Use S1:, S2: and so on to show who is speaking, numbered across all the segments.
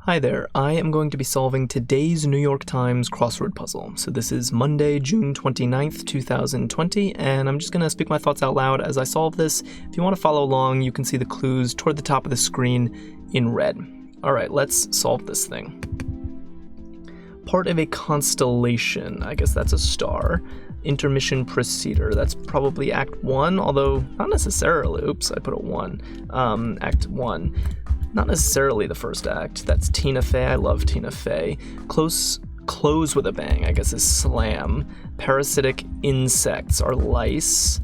S1: Hi there, I am going to be solving today's New York Times crossword puzzle. So this is Monday, June 29th, 2020, and I'm just going to speak my thoughts out loud as I solve this. If you want to follow along, you can see the clues toward the top of the screen in red. Alright, let's solve this thing. Part of a constellation, I guess that's a star. Intermission procedure, that's probably Act 1, although not necessarily. Oops, I put a 1. Act 1. Not necessarily the first act. That's Tina Fey. I love Tina Fey. Close with a bang, I guess, is slam. Parasitic insects are lice.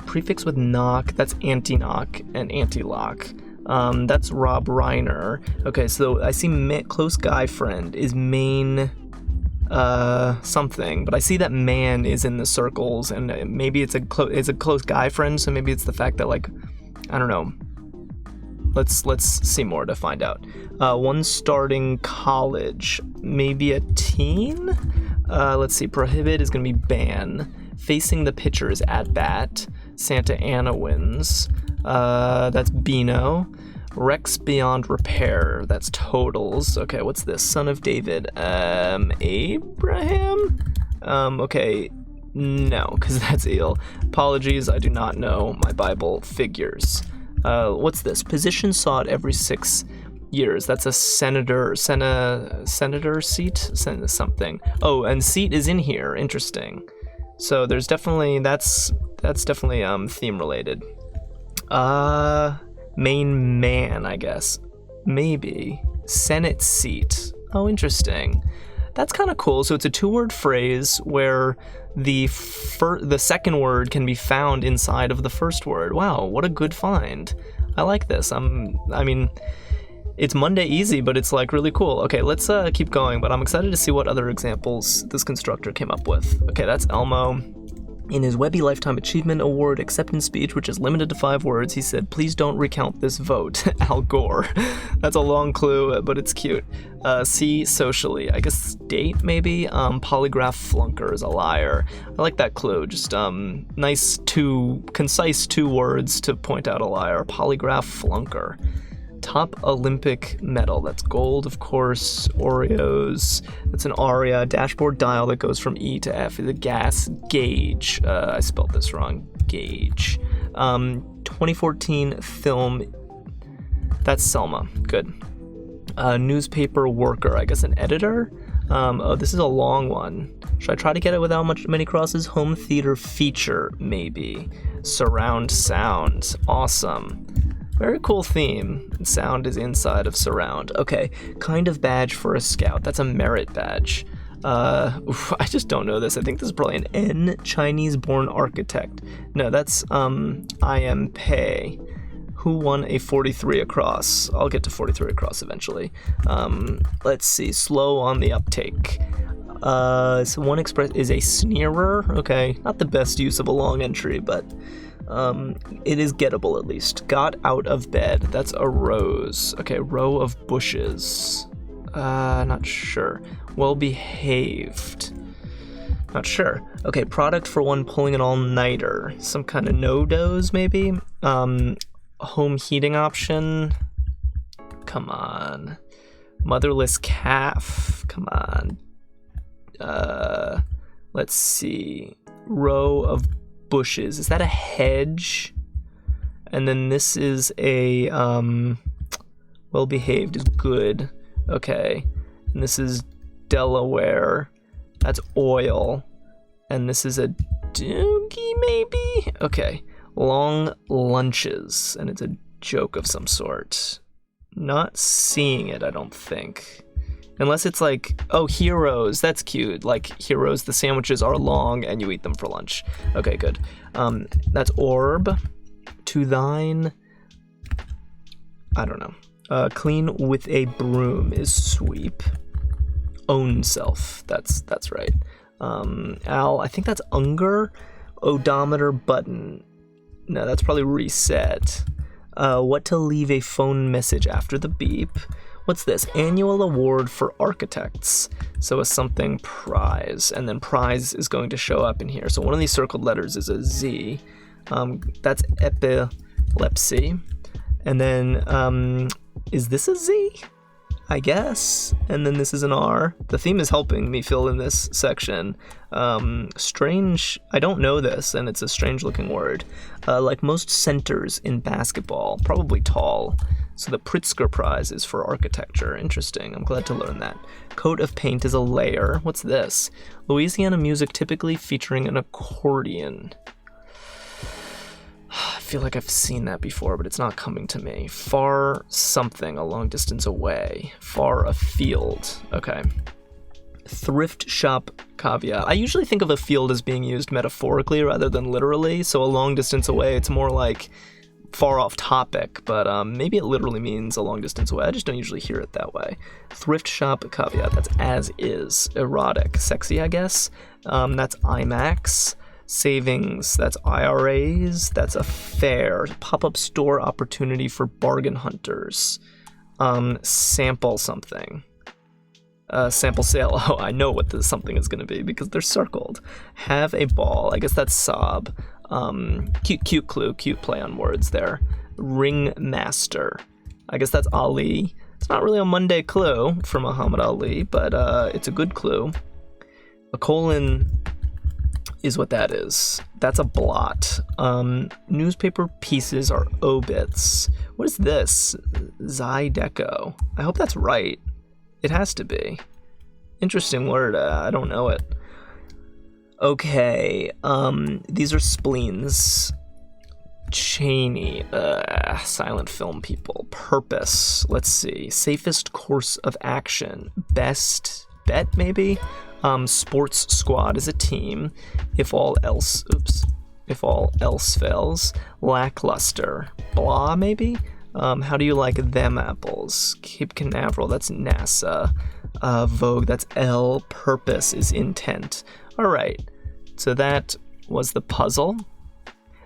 S1: Prefix with knock, that's anti-knock and anti-lock. That's Rob Reiner. Okay, so I see close guy friend is main something, but I see that man is in the circles, and maybe it's a close guy friend, so maybe it's the fact that, like, I don't know. Let's see more to find out. One starting college, maybe a teen? Let's see, prohibit is gonna be ban. Facing the pitcher is at bat. Santa Ana wins. That's Beano. Rex beyond repair, that's totals. Okay, what's this? Son of David. Abraham? Okay, no, because that's eel. Apologies, I do not know my Bible figures. What's this? Position sought every 6 years. That's a senator seat? Something. Oh, and seat is in here. Interesting. So there's definitely, that's definitely theme related. Main man, I guess. Maybe. Senate seat. Oh, interesting. That's kind of cool. So it's a 2-word phrase where the second word can be found inside of the first word. Wow, what a good find. I like this. I mean, it's Monday easy, but it's like really cool. Okay, let's keep going, but I'm excited to see what other examples this constructor came up with. Okay, that's Elmo. In his Webby Lifetime Achievement Award acceptance speech, which is limited to 5 words, he said, "Please don't recount this vote." Al Gore. That's a long clue, but it's cute. C, socially. I guess date, maybe? Polygraph flunker is a liar. I like that clue. Just nice, concise 2 words to point out a liar. Polygraph flunker. Top Olympic medal, that's gold, of course. Oreos, that's an aria. Dashboard dial that goes from E to F is a gas gauge. I spelled this wrong. Gauge. 2014 film, that's Selma. Good. Newspaper worker, I guess an editor. Oh, this is a long one. Should I try to get it without many crosses? Home theater feature, maybe. Surround sound, awesome. Very cool theme. Sound is inside of surround. Okay, kind of badge for a scout. That's a merit badge. I just don't know this. I think this is probably an N, Chinese-born architect. No, that's I am Pei. Who won a 43 across? I'll get to 43 across eventually. Let's see. Slow on the uptake. So one express is a sneerer. Okay, not the best use of a long entry, but it is gettable at least. Got out of bed. That's a rose. Okay, row of bushes. Not sure. Well behaved. Not sure. Okay, product for one pulling an all-nighter. Some kind of no-dos, maybe? Home heating option. Come on. Motherless calf. Come on. Let's see. Row of bushes. Is that a hedge? And then this is a well behaved is good. Okay. And this is Delaware. That's oil. And this is a doogie maybe? Okay. Long lunches. And it's a joke of some sort. Not seeing it, I don't think. Unless it's like, oh, heroes, that's cute. Like, heroes, the sandwiches are long and you eat them for lunch. Okay, good. That's orb. To thine. I don't know. Clean with a broom is sweep. Own self. That's right. Al, I think that's Unger. Odometer button. No, that's probably reset. What to leave a phone message after the beep. What's this? Annual award for architects. So a something prize, and then prize is going to show up in here. So one of these circled letters is a Z. That's epilepsy. And then, is this a Z? I guess. And then this is an R. The theme is helping me fill in this section. Strange, I don't know this, and it's a strange looking word. Like most centers in basketball, probably tall. So the Pritzker Prize is for architecture. Interesting, I'm glad to learn that. Coat of paint is a layer. What's this? Louisiana music typically featuring an accordion. I feel like I've seen that before, but it's not coming to me. Far something, a long distance away. Far afield. Okay. Thrift shop caveat. I usually think of a field as being used metaphorically rather than literally, so a long distance away, it's more like far off topic, but maybe it literally means a long distance away. I just don't usually hear it that way. Thrift shop caveat, that's as is. Erotic, sexy, I guess. That's IMAX. Savings, that's IRAs. That's a fair. Pop-up store opportunity for bargain hunters. Sample something. Sample sale. Oh, I know what the something is going to be because they're circled. Have a ball. I guess that's sob. Cute clue, cute play on words there. Ringmaster. I guess that's Ali. It's not really a Monday clue for Muhammad Ali, but it's a good clue. A colon is what that is. That's a blot. Newspaper pieces are obits. What is this? Zydeco. I hope that's right. It has to be. Interesting word. I don't know it. Okay. These are spleens. Cheney. Silent film people. Purpose. Let's see. Safest course of action. Best bet, maybe? Sports squad is a team. If all else fails. Lackluster. Blah, maybe? How do you like them apples? Cape Canaveral, that's NASA. Vogue, that's L. Purpose is intent. All right, so that was the puzzle.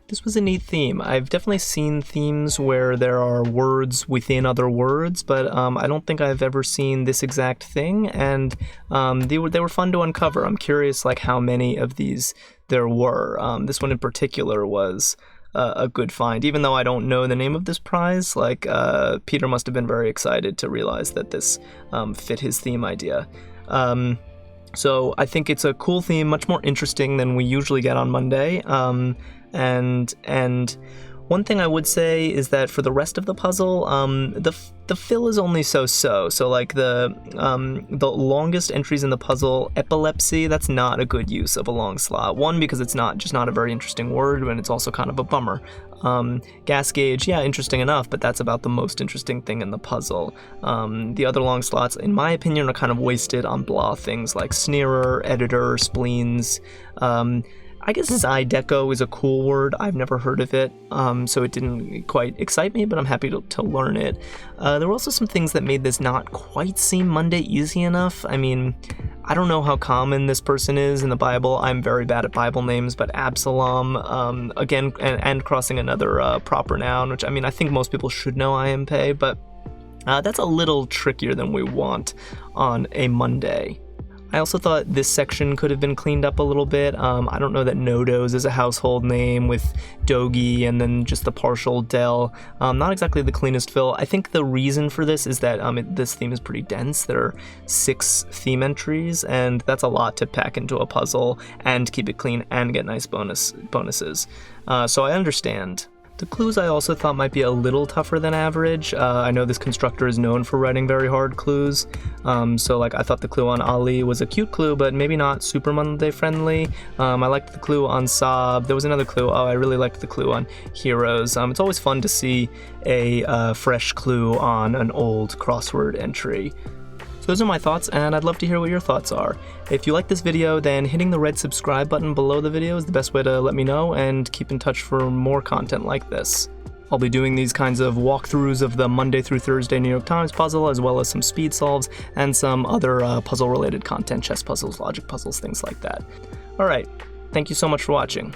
S1: This was a neat theme. I've definitely seen themes where there are words within other words, but I don't think I've ever seen this exact thing, and they were fun to uncover. I'm curious like how many of these there were. This one in particular was a good find, even though I don't know the name of this prize. Like Peter must have been very excited to realize that this fit his theme idea. So I think it's a cool theme, much more interesting than we usually get on Monday. And one thing I would say is that for the rest of the puzzle, the fill is only so-so. So like the longest entries in the puzzle, epilepsy, that's not a good use of a long slot. One, because it's not a very interesting word, and it's also kind of a bummer. Gas gauge, yeah, interesting enough, but that's about the most interesting thing in the puzzle. The other long slots, in my opinion, are kind of wasted on blah things like sneerer, editor, spleens. I guess Zydeco is a cool word. I've never heard of it, so it didn't quite excite me, but I'm happy to learn it. There were also some things that made this not quite seem Monday easy enough. I mean, I don't know how common this person is in the Bible. I'm very bad at Bible names, but Absalom, again, and crossing another proper noun, which, I mean, I think most people should know I am pay, but that's a little trickier than we want on a Monday. I also thought this section could have been cleaned up a little bit. I don't know that Nodos is a household name with Dogi and then just the partial del. Not exactly the cleanest fill. I think the reason for this is that this theme is pretty dense. There are 6 theme entries, and that's a lot to pack into a puzzle and keep it clean and get nice bonuses. So I understand. The clues I also thought might be a little tougher than average. I know this constructor is known for writing very hard clues, so like I thought the clue on Ali was a cute clue, but maybe not super Monday friendly. I liked the clue on Saab. There was another clue. Oh, I really liked the clue on Heroes. It's always fun to see a fresh clue on an old crossword entry. So those are my thoughts, and I'd love to hear what your thoughts are. If you like this video, then hitting the red subscribe button below the video is the best way to let me know and keep in touch for more content like this. I'll be doing these kinds of walkthroughs of the Monday through Thursday New York Times puzzle, as well as some speed solves and some other puzzle-related content, chess puzzles, logic puzzles, things like that. Alright, thank you so much for watching.